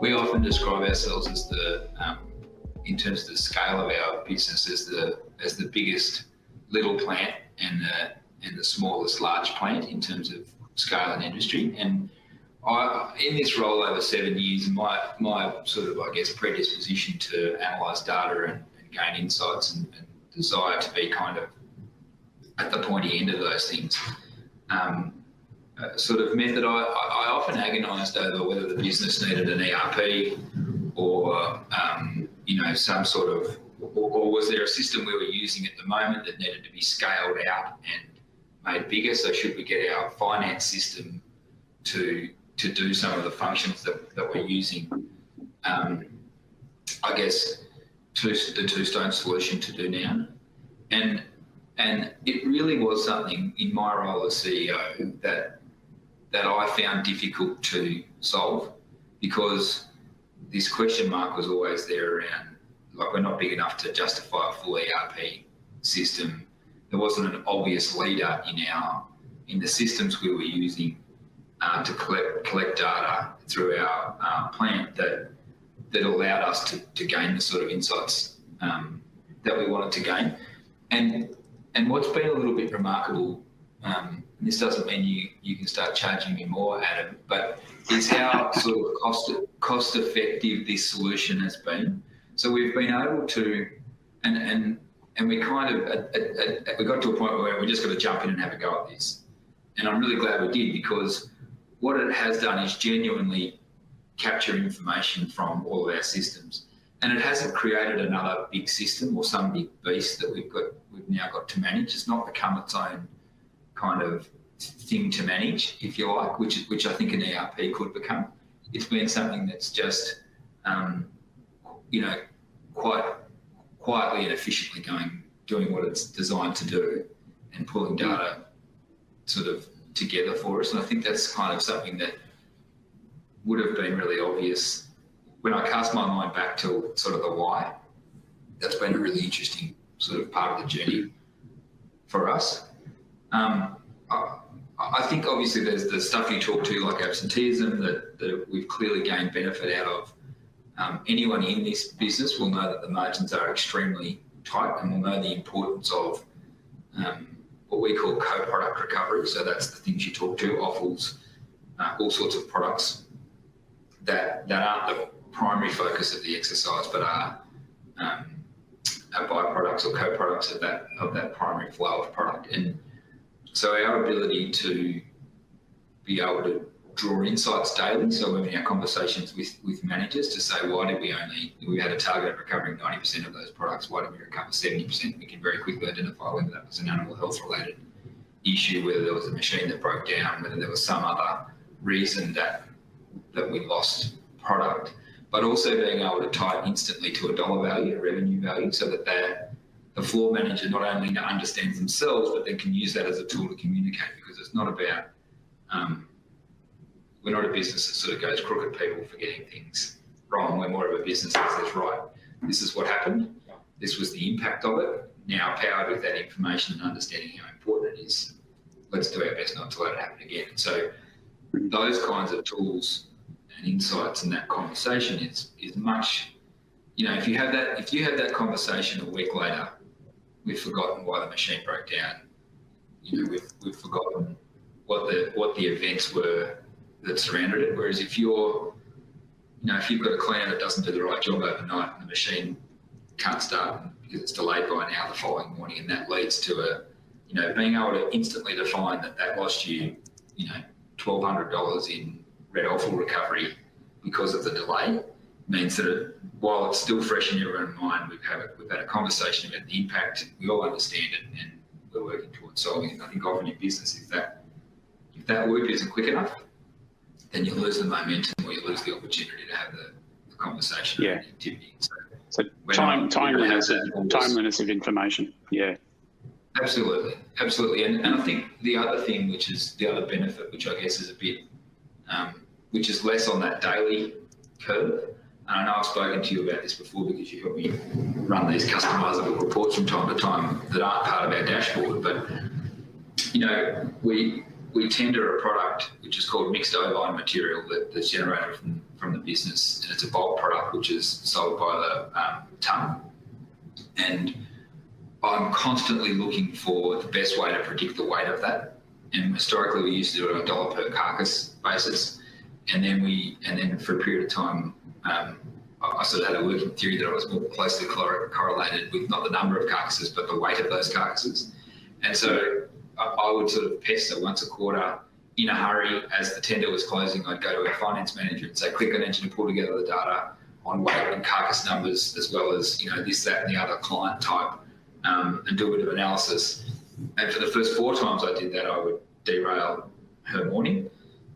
we often describe ourselves as the, in terms of the scale of our business, as the biggest little plant and the smallest large plant in terms of scale and industry. And in this role over 7 years, my sort of, I guess, predisposition to analyse data and gain insights and desire to be kind of at the pointy end of those things, sort of meant that I often agonised over whether the business needed an ERP or, some sort of, or was there a system we were using at the moment that needed to be scaled out and made bigger? So should we get our finance system to do some of the functions that we're using? I guess the Toustone solution to do now. And it really was something in my role as CEO that I found difficult to solve, because this question mark was always there around, like, we're not big enough to justify a full ERP system. There wasn't an obvious leader in the systems we were using to collect data through our plant that allowed us to gain the sort of insights that we wanted to gain. And what's been a little bit remarkable, and this doesn't mean you can start charging me more, Adam, but is how sort of cost effective this solution has been. So we've been able to, and we kind of, we got to a point where we just got to jump in and have a go at this. And I'm really glad we did, because what it has done is genuinely capture information from all of our systems. And it hasn't created another big system or some big beast that we've now got to manage. It's not become its own kind of thing to manage, if you like, which I think an ERP could become. It's been something that's just, quite quietly and efficiently doing what it's designed to do and pulling data sort of together for us. And I think that's kind of something that would have been really obvious when I cast my mind back to sort of the why. That's been a really interesting sort of part of the journey for us. I think obviously there's the stuff you talk to, like absenteeism, that we've clearly gained benefit out of. Anyone in this business will know that the margins are extremely tight, and will know the importance of what we call co-product recovery. So that's the things you talk to, offals, all sorts of products that aren't the primary focus of the exercise, but are byproducts or co-products of that primary flow of product. And so our ability to be able to draw insights daily, so in our conversations with managers, to say, why did we had a target of recovering 90% of those products, why did we recover 70%? We can very quickly identify whether that was an animal health related issue, whether there was a machine that broke down, whether there was some other reason that we lost product, but also being able to tie it instantly to a dollar value, a revenue value, so that the floor manager not only understands themselves, but then can use that as a tool to communicate, because it's not about, we're not a business that sort of goes crooked people for getting things wrong. We're more of a business that says, right, this is what happened, this was the impact of it. Now, powered with that information and understanding how important it is, let's do our best not to let it happen again. And so those kinds of tools and insights and that conversation is much, if you have that conversation a week later, we've forgotten why the machine broke down. We've forgotten what the events were that surrounded it. Whereas if you've got a cleaner that doesn't do the right job overnight and the machine can't start because it's delayed by an hour the following morning, and that leads to being able to instantly define that lost you, $1,200 in red offal recovery because of the delay, means that while it's still fresh in everyone's mind, we've had a conversation about the impact, we all understand it, and we're working towards solving it. I think often in business, if that work isn't quick enough, then you lose the momentum, or you lose the opportunity to have the conversation and activity. So timeliness of information. Yeah. Absolutely. And I think the other thing, which is the other benefit, which I guess is a bit, which is less on that daily curve. And I know I've spoken to you about this before, because you help me run these customizable reports from time to time that aren't part of our dashboard. But, we tender a product which is called mixed ovine material that's generated from from the business, and it's a bulk product which is sold by the tonne. And I'm constantly looking for the best way to predict the weight of that. And historically, we used to do it on $1 per carcass basis, and then for a period of time, I sort of had a working theory that I was more closely correlated with not the number of carcasses, but the weight of those carcasses. And so I would sort of pester once a quarter in a hurry as the tender was closing. I'd go to our finance manager and say, quick, I need you to pull together the data on weight and carcass numbers, as well as, you know, this, that, and the other client type, and do a bit of analysis. And for the first 4 times I did that, I would derail her morning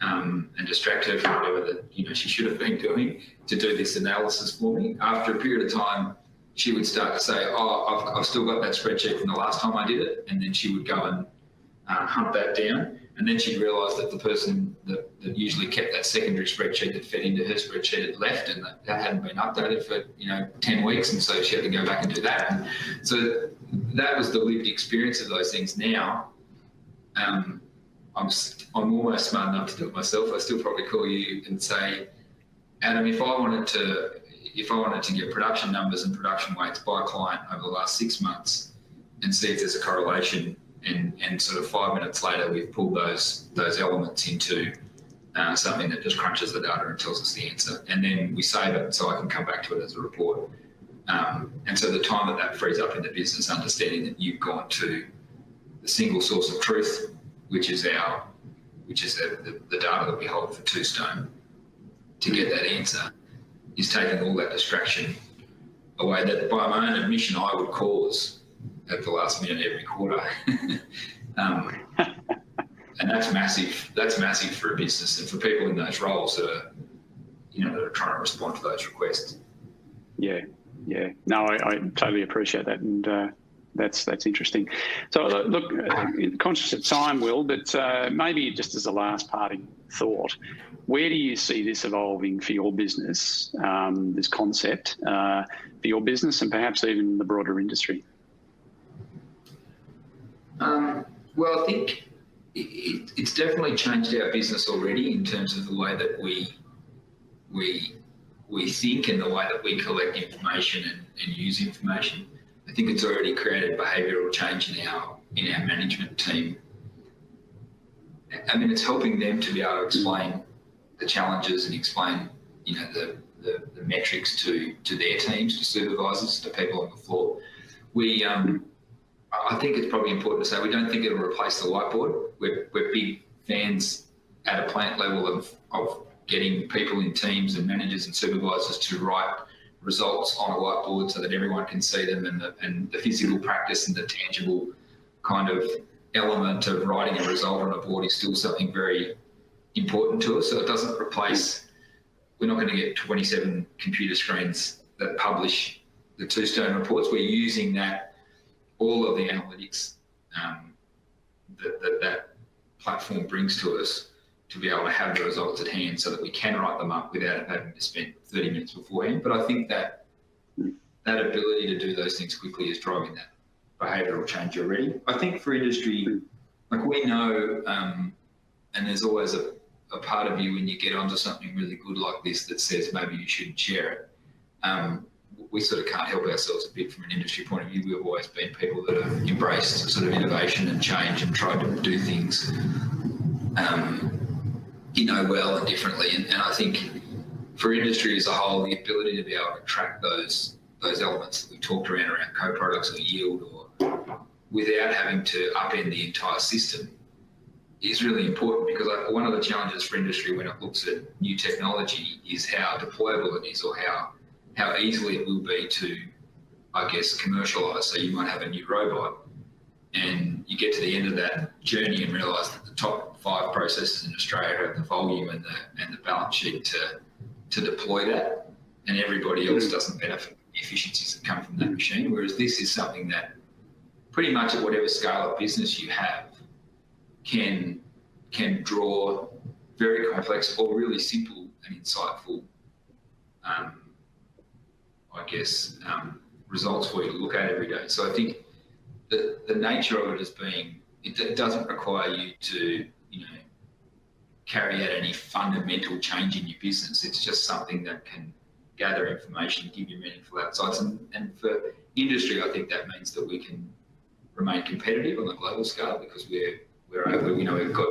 and distract her from whatever that, you know, she should have been doing to do this analysis for me. After a period of time, she would start to say, oh, I've still got that spreadsheet from the last time I did it. And then she would go and hunt that down. And then she'd realise that the person that usually kept that secondary spreadsheet that fed into her spreadsheet had left, and that hadn't been updated for, you know, 10 weeks. And so she had to go back and do that. And so that was the lived experience of those things. Now, I'm almost smart enough to do it myself. I still probably call you and say, Adam, if I wanted to get production numbers and production weights by client over the last 6 months and see if there's a correlation, and sort of 5 minutes later we've pulled those elements into something that just crunches the data and tells us the answer, and then we save it so I can come back to it as a report. And so the time that frees up in the business, understanding that you've gone to the single source of truth, which is the data that we hold for Toustone, to get that answer, is taking all that distraction away that, by my own admission, I would cause at the last minute every quarter. And that's massive. That's massive for a business and for people in those roles that are, you know, that are trying to respond to those requests. Yeah. No, I totally appreciate that, and that's interesting. So look, conscious of time, Will, but maybe just as a last parting thought, where do you see this evolving for your business, this concept, for your business and perhaps even the broader industry? Well, I think it's definitely changed our business already in terms of the way that we think and the way that we collect information and use information. I think it's already created behavioural change in our management team. I mean, it's helping them to be able to explain the challenges and explain, you know, the metrics to their teams, to supervisors, to people on the floor. I think it's probably important to say we don't think it'll replace the whiteboard. We're big fans at a plant level of getting people in teams and managers and supervisors to write results on a whiteboard so that everyone can see them, and the physical practice and the tangible kind of element of writing a result on a board is still something very important to us. So it doesn't replace, we're not going to get 27 computer screens that publish the Toustone reports. We're using that, all of the analytics that platform brings to us, to be able to have the results at hand so that we can write them up without having to spend 30 minutes beforehand. But I think that ability to do those things quickly is driving that behavioural change already. I think for industry, like we know, and there's always a part of you when you get onto something really good like this that says maybe you shouldn't share it. We sort of can't help ourselves a bit from an industry point of view. We've always been people that have embraced sort of innovation and change and tried to do things, you know, well and differently. And I think for industry as a whole, the ability to be able to track those elements that we talked around co-products or yield, or without having to upend the entire system, is really important, because one of the challenges for industry when it looks at new technology is how deployable it is, or how easily it will be to, I guess, commercialise. So you might have a new robot and you get to the end of that journey and realise that the top 5 processors in Australia have the volume and the balance sheet to deploy that, and everybody else doesn't benefit from the efficiencies that come from that machine. Whereas this is something that pretty much at whatever scale of business you have can draw very complex or really simple and insightful results for you to look at every day. So I think the nature of it as being, it doesn't require you to, you know, carry out any fundamental change in your business. It's just something that can gather information, give you meaningful outsides. And for industry, I think that means that we can remain competitive on the global scale because we're able, we've got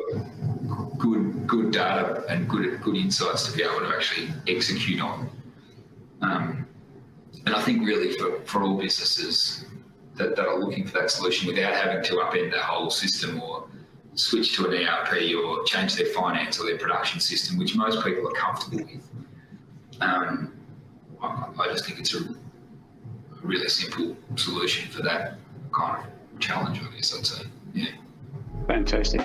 good data and good insights to be able to actually execute on. And I think really for all businesses that are looking for that solution without having to upend their whole system or switch to an ERP or change their finance or their production system, which most people are comfortable with, I just think it's a really simple solution for that kind of challenge, I guess I'd say. Yeah. Fantastic.